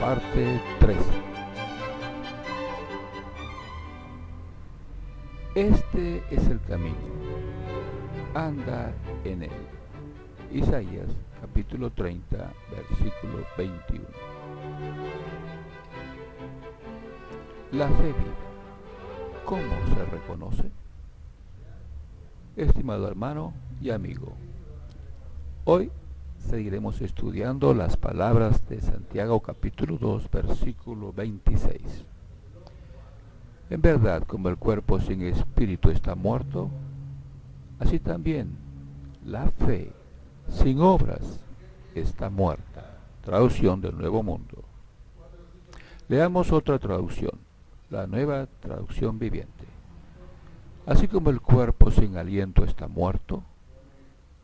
Parte 13. Este es el camino, anda en él. Isaías capítulo 30, versículo 21. La fe viva, ¿cómo se reconoce? Estimado hermano y amigo, hoy seguiremos estudiando las palabras de Santiago capítulo 2, versículo 26. En verdad, como el cuerpo sin espíritu está muerto, así también la fe sin obras está muerta. Traducción del Nuevo Mundo. Leamos otra traducción, la Nueva Traducción Viviente. Así como el cuerpo sin aliento está muerto,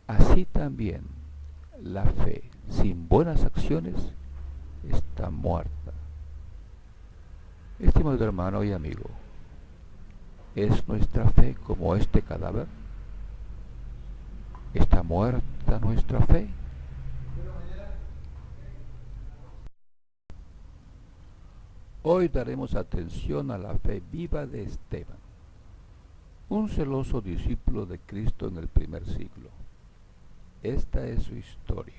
así también la fe sin buenas acciones está muerta. Estimado hermano y amigo, ¿es nuestra fe como este cadáver? ¿Está muerta nuestra fe? Hoy daremos atención a la fe viva de Esteban, un celoso discípulo de Cristo en el primer siglo. Esta es su historia,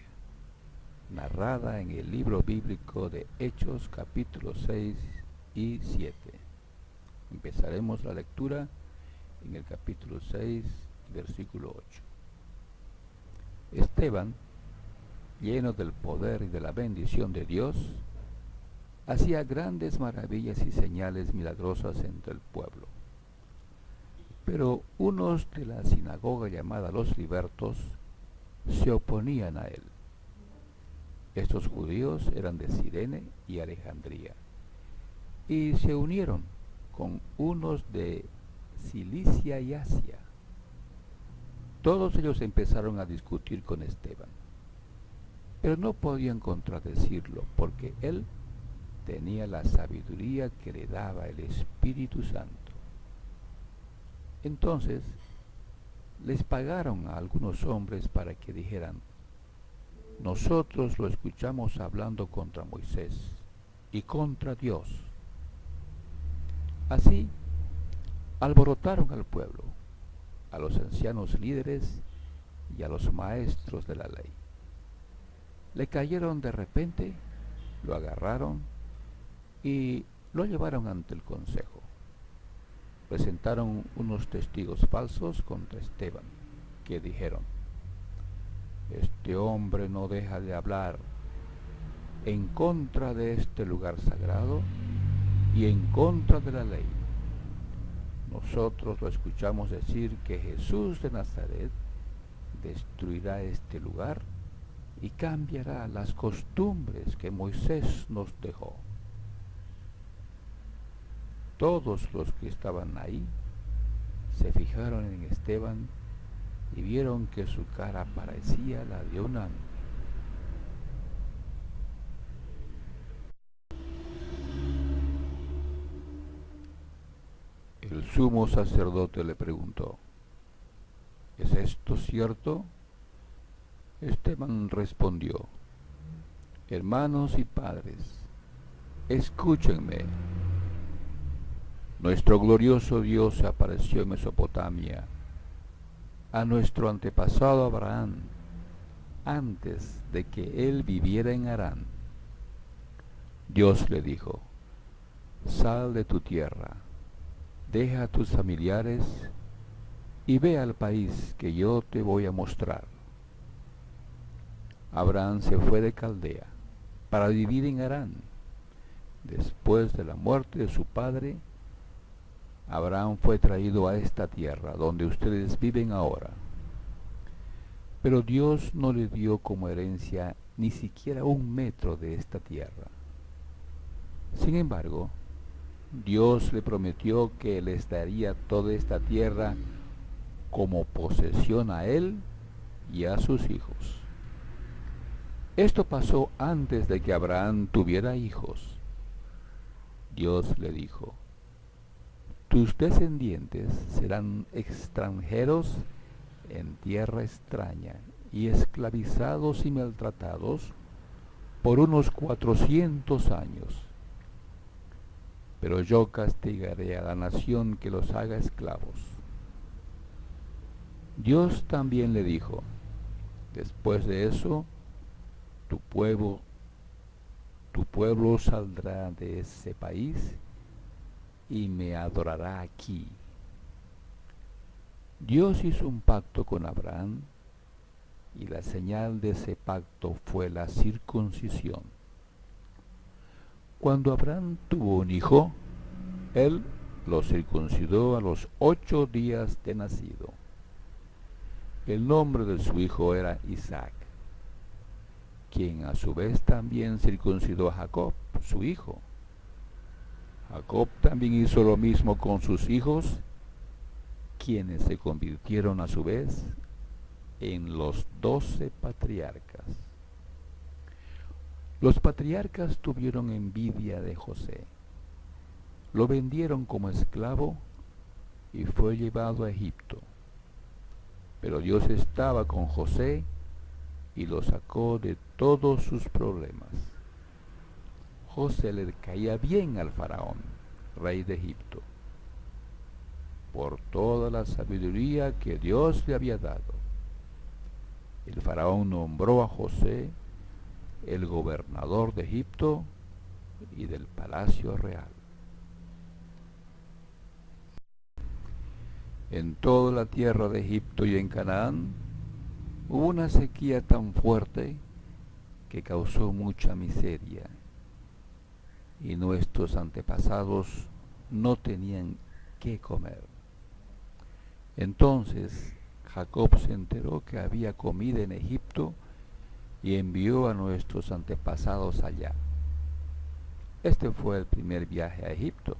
narrada en el libro bíblico de Hechos capítulos 6 y 7. Empezaremos la lectura en el capítulo 6, versículo 8. Esteban, lleno del poder y de la bendición de Dios, hacía grandes maravillas y señales milagrosas entre el pueblo. Pero unos de la sinagoga llamada los libertos se oponían a él. Estos judíos eran de Cirene y Alejandría, y se unieron con unos de Cilicia y Asia. Todos ellos empezaron a discutir con Esteban, pero no podían contradecirlo porque él tenía la sabiduría que le daba el Espíritu Santo. Entonces les pagaron a algunos hombres para que dijeran: nosotros lo escuchamos hablando contra Moisés y contra Dios. Así alborotaron al pueblo, a los ancianos líderes y a los maestros de la ley. Le cayeron de repente, lo agarraron y lo llevaron ante el consejo. Presentaron unos testigos falsos contra Esteban, que dijeron: este hombre no deja de hablar en contra de este lugar sagrado y en contra de la ley. Nosotros lo escuchamos decir que Jesús de Nazaret destruirá este lugar y cambiará las costumbres que Moisés nos dejó. Todos los que estaban ahí se fijaron en Esteban y vieron que su cara parecía la de un ángel. El sumo sacerdote le preguntó: ¿es esto cierto? Esteban respondió: hermanos y padres, escúchenme. Nuestro glorioso Dios se apareció en Mesopotamia a nuestro antepasado Abraham, antes de que él viviera en Harán. Dios le dijo: sal de tu tierra, deja a tus familiares y ve al país que yo te voy a mostrar. Abraham se fue de Caldea para vivir en Harán. Después de la muerte de su padre, Abraham fue traído a esta tierra donde ustedes viven ahora. Pero Dios no le dio como herencia ni siquiera 1 metro de esta tierra. Sin embargo, Dios le prometió que les daría toda esta tierra como posesión a él y a sus hijos. Esto pasó antes de que Abraham tuviera hijos. Dios le dijo: tus descendientes serán extranjeros en tierra extraña y esclavizados y maltratados por unos 400 años. Pero yo castigaré a la nación que los haga esclavos. Dios también le dijo, después de eso, tu pueblo saldrá de ese país y me adorará aquí. Dios hizo un pacto con Abraham y la señal de ese pacto fue la circuncisión. Cuando Abraham tuvo un hijo, él lo circuncidó a los 8 días de nacido. El nombre de su hijo era Isaac, quien a su vez también circuncidó a Jacob, su hijo. Jacob también hizo lo mismo con sus hijos, quienes se convirtieron a su vez en los 12 patriarcas. Los patriarcas tuvieron envidia de José. Lo vendieron como esclavo y fue llevado a Egipto. Pero Dios estaba con José y lo sacó de todos sus problemas. José le caía bien al faraón, rey de Egipto, por toda la sabiduría que Dios le había dado. El faraón nombró a José el gobernador de Egipto y del palacio real. En toda la tierra de Egipto y en Canaán hubo una sequía tan fuerte que causó mucha miseria, y nuestros antepasados no tenían qué comer. Entonces Jacob se enteró que había comida en Egipto y envió a nuestros antepasados allá. Este fue el primer viaje a Egipto.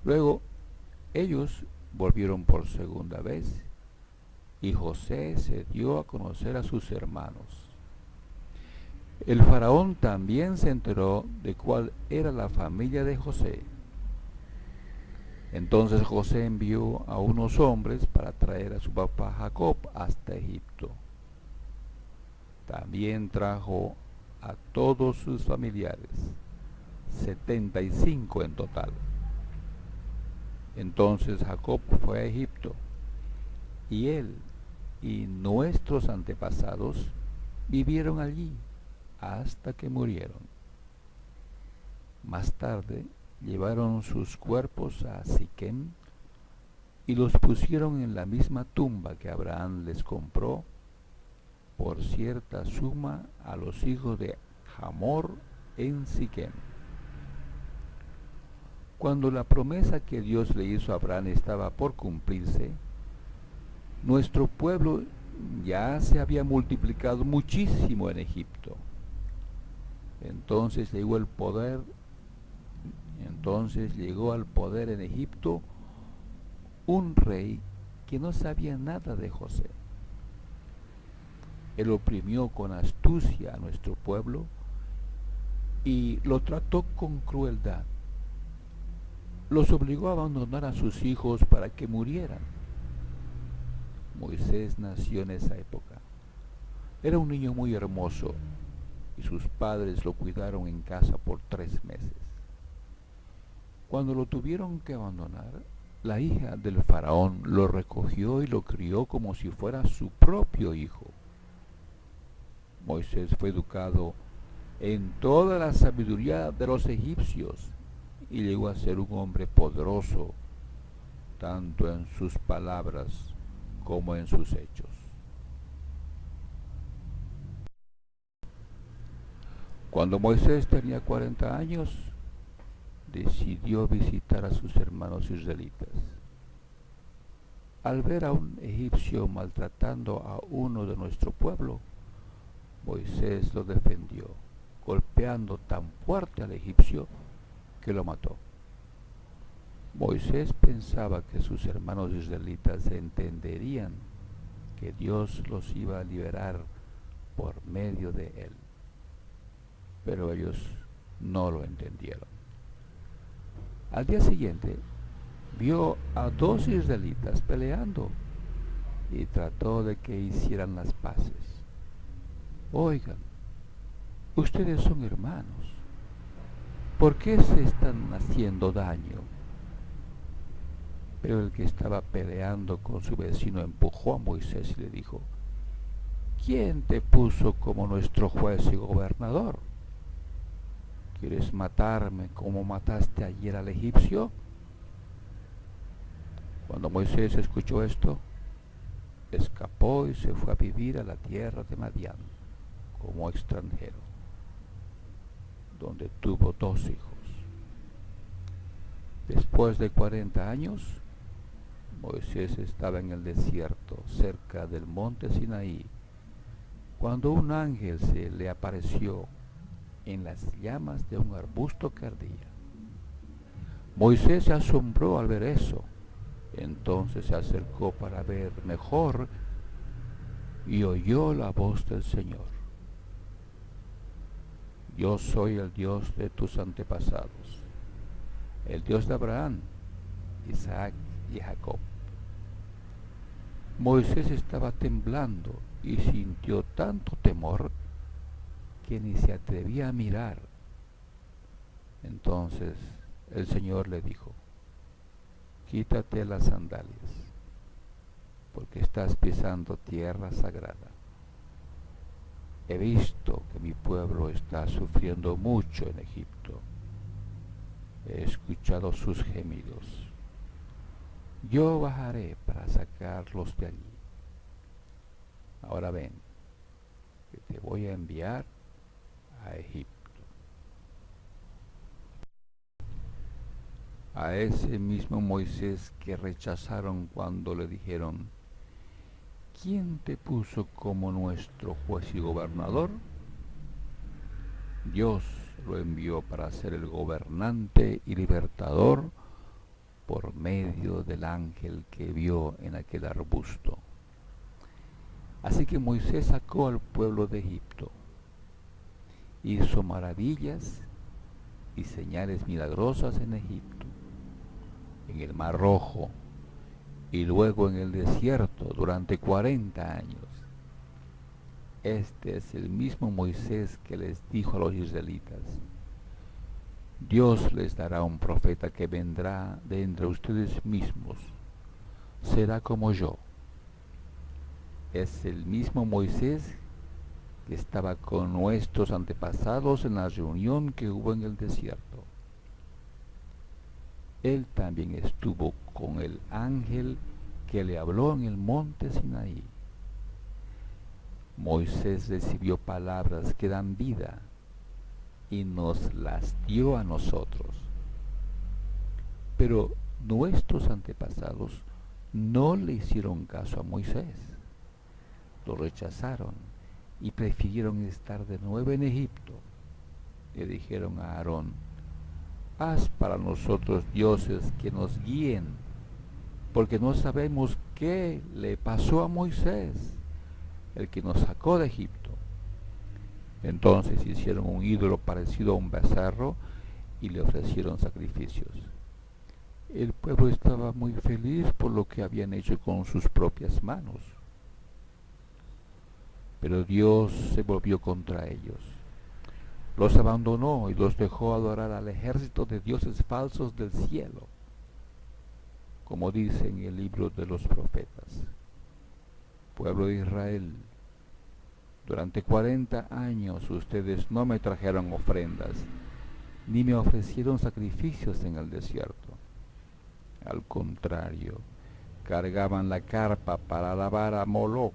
Luego ellos volvieron por segunda vez y José se dio a conocer a sus hermanos. El faraón también se enteró de cuál era la familia de José. Entonces José envió a unos hombres para traer a su papá Jacob hasta Egipto. También trajo a todos sus familiares, 75 en total. Entonces Jacob fue a Egipto, y él y nuestros antepasados vivieron allí hasta que murieron. Más tarde llevaron sus cuerpos a Siquem y los pusieron en la misma tumba que Abraham les compró por cierta suma a los hijos de Hamor en Siquem. Cuando la promesa que Dios le hizo a Abraham estaba por cumplirse, nuestro pueblo ya se había multiplicado muchísimo en Egipto. Entonces llegó al poder en Egipto un rey que no sabía nada de José. Él oprimió con astucia a nuestro pueblo y lo trató con crueldad. Los obligó a abandonar a sus hijos para que murieran. Moisés nació en esa época. Era un niño muy hermoso y sus padres lo cuidaron en casa por 3 meses. Cuando lo tuvieron que abandonar, la hija del faraón lo recogió y lo crió como si fuera su propio hijo. Moisés fue educado en toda la sabiduría de los egipcios y llegó a ser un hombre poderoso, tanto en sus palabras como en sus hechos. Cuando Moisés tenía 40 años, decidió visitar a sus hermanos israelitas. Al ver a un egipcio maltratando a uno de nuestro pueblo, Moisés lo defendió, golpeando tan fuerte al egipcio que lo mató. Moisés pensaba que sus hermanos israelitas entenderían que Dios los iba a liberar por medio de él, pero ellos no lo entendieron. Al día siguiente, vio a 2 israelitas peleando y trató de que hicieran las paces. Oigan, ustedes son hermanos, ¿por qué se están haciendo daño? Pero el que estaba peleando con su vecino empujó a Moisés y le dijo: ¿quién te puso como nuestro juez y gobernador? ¿Quieres matarme como mataste ayer al egipcio? Cuando Moisés escuchó esto, escapó y se fue a vivir a la tierra de Madián como extranjero, donde tuvo 2 hijos. Después de 40 años, Moisés estaba en el desierto, cerca del monte Sinaí, cuando un ángel se le apareció en las llamas de un arbusto que ardía. Moisés se asombró al ver eso. Entonces se acercó para ver mejor y oyó la voz del Señor: yo soy el Dios de tus antepasados, el Dios de Abraham, Isaac y Jacob. Moisés estaba temblando y sintió tanto temor que ni se atrevía a mirar. Entonces el Señor le dijo: quítate las sandalias, porque estás pisando tierra sagrada. He visto que mi pueblo está sufriendo mucho en Egipto. He escuchado sus gemidos. Yo bajaré para sacarlos de allí. Ahora ven, que te voy a enviar a Egipto. A ese mismo Moisés que rechazaron cuando le dijeron: ¿quién te puso como nuestro juez y gobernador? Dios lo envió para ser el gobernante y libertador por medio del ángel que vio en aquel arbusto. Así que Moisés sacó al pueblo de Egipto, hizo maravillas y señales milagrosas en Egipto, en el Mar Rojo y luego en el desierto durante 40 años. Este es el mismo Moisés que les dijo a los israelitas: Dios les dará un profeta que vendrá de entre ustedes mismos, será como yo. Es el mismo Moisés que estaba con nuestros antepasados en la reunión que hubo en el desierto. Él también estuvo con el ángel que le habló en el monte Sinaí. Moisés recibió palabras que dan vida y nos las dio a nosotros. Pero nuestros antepasados no le hicieron caso a Moisés. Lo rechazaron y prefirieron estar de nuevo en Egipto. Le dijeron a Aarón: haz para nosotros dioses que nos guíen, porque no sabemos qué le pasó a Moisés, el que nos sacó de Egipto. Entonces hicieron un ídolo parecido a un becerro y le ofrecieron sacrificios. El pueblo estaba muy feliz por lo que habían hecho con sus propias manos. Pero Dios se volvió contra ellos. Los abandonó y los dejó adorar al ejército de dioses falsos del cielo, como dice en el libro de los profetas. Pueblo de Israel, durante 40 años ustedes no me trajeron ofrendas, ni me ofrecieron sacrificios en el desierto. Al contrario, cargaban la carpa para alabar a Moloc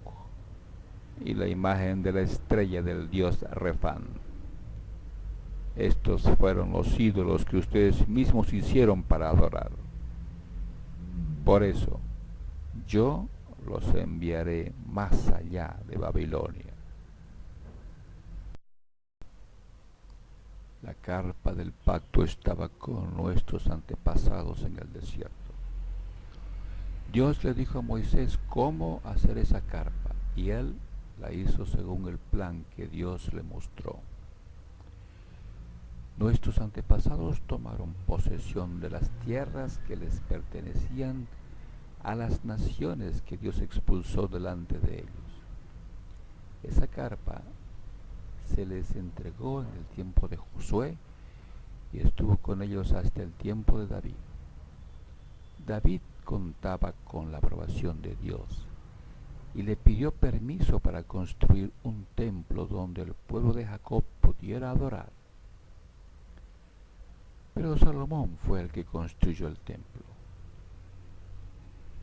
y la imagen de la estrella del dios Refán. Estos fueron los ídolos que ustedes mismos hicieron para adorar. Por eso, yo los enviaré más allá de Babilonia. La carpa del pacto estaba con nuestros antepasados en el desierto. Dios le dijo a Moisés cómo hacer esa carpa, y él la hizo según el plan que Dios le mostró. Nuestros antepasados tomaron posesión de las tierras que les pertenecían a las naciones que Dios expulsó delante de ellos. Esa carpa se les entregó en el tiempo de Josué y estuvo con ellos hasta el tiempo de David. David contaba con la aprobación de Dios y le pidió permiso para construir un templo donde el pueblo de Jacob pudiera adorar. Pero Salomón fue el que construyó el templo.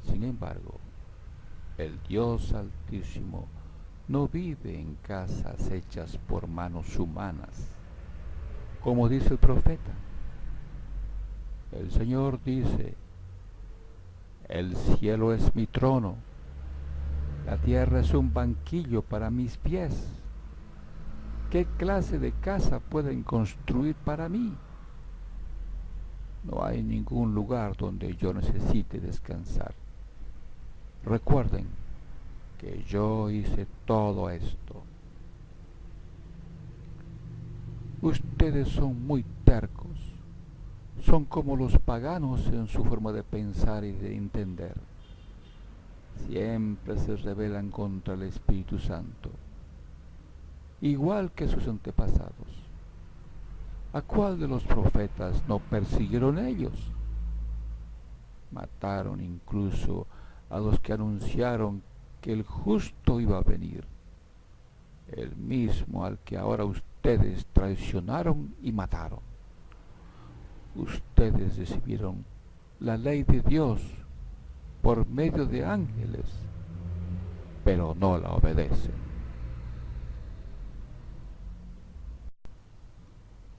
Sin embargo, el Dios Altísimo no vive en casas hechas por manos humanas, como dice el profeta. El Señor dice: el cielo es mi trono, la tierra es un banquillo para mis pies. ¿Qué clase de casa pueden construir para mí? No hay ningún lugar donde yo necesite descansar. Recuerden que yo hice todo esto. Ustedes son muy tercos. Son como los paganos en su forma de pensar y de entender. Siempre se rebelan contra el Espíritu Santo, igual que sus antepasados. ¿A cuál de los profetas no persiguieron ellos? Mataron incluso a los que anunciaron que el justo iba a venir, el mismo al que ahora ustedes traicionaron y mataron. Ustedes recibieron la ley de Dios por medio de ángeles, pero no la obedecen.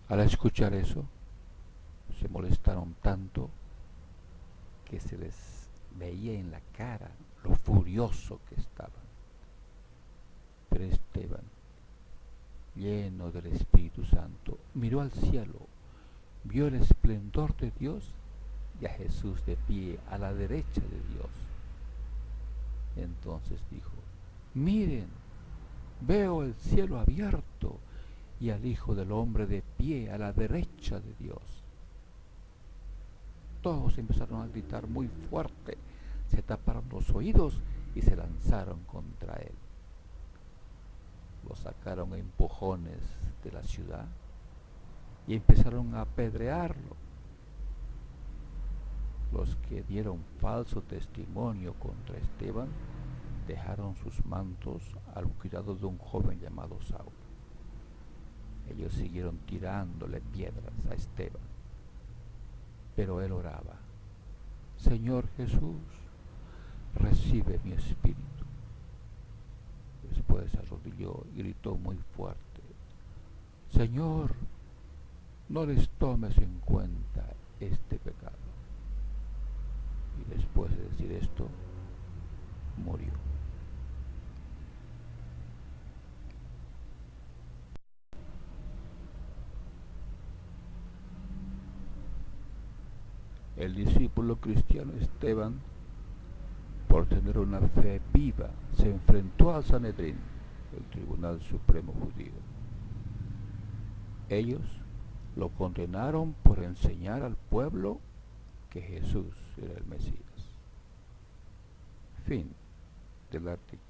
Al escuchar eso, se molestaron tanto que se les veía en la cara lo furioso que estaban. Pero Esteban, lleno del Espíritu Santo, miró al cielo, vio el esplendor de Dios y a Jesús de pie a la derecha de Dios. Entonces dijo: miren, veo el cielo abierto y al Hijo del Hombre de pie a la derecha de Dios. Todos empezaron a gritar muy fuerte, se taparon los oídos y se lanzaron contra él. Lo sacaron a empujones de la ciudad y empezaron a apedrearlo. Los que dieron falso testimonio contra Esteban dejaron sus mantos al cuidado de un joven llamado Saulo. Ellos siguieron tirándole piedras a Esteban, pero él oraba: Señor Jesús, recibe mi espíritu. Después se arrodilló y gritó muy fuerte: Señor, no les tomes en cuenta este pecado. Y después de decir esto, murió. El discípulo cristiano Esteban, por tener una fe viva, se enfrentó al Sanedrín, el Tribunal Supremo judío. Ellos lo condenaron por enseñar al pueblo que Jesús era el Mesías. Fin del artículo.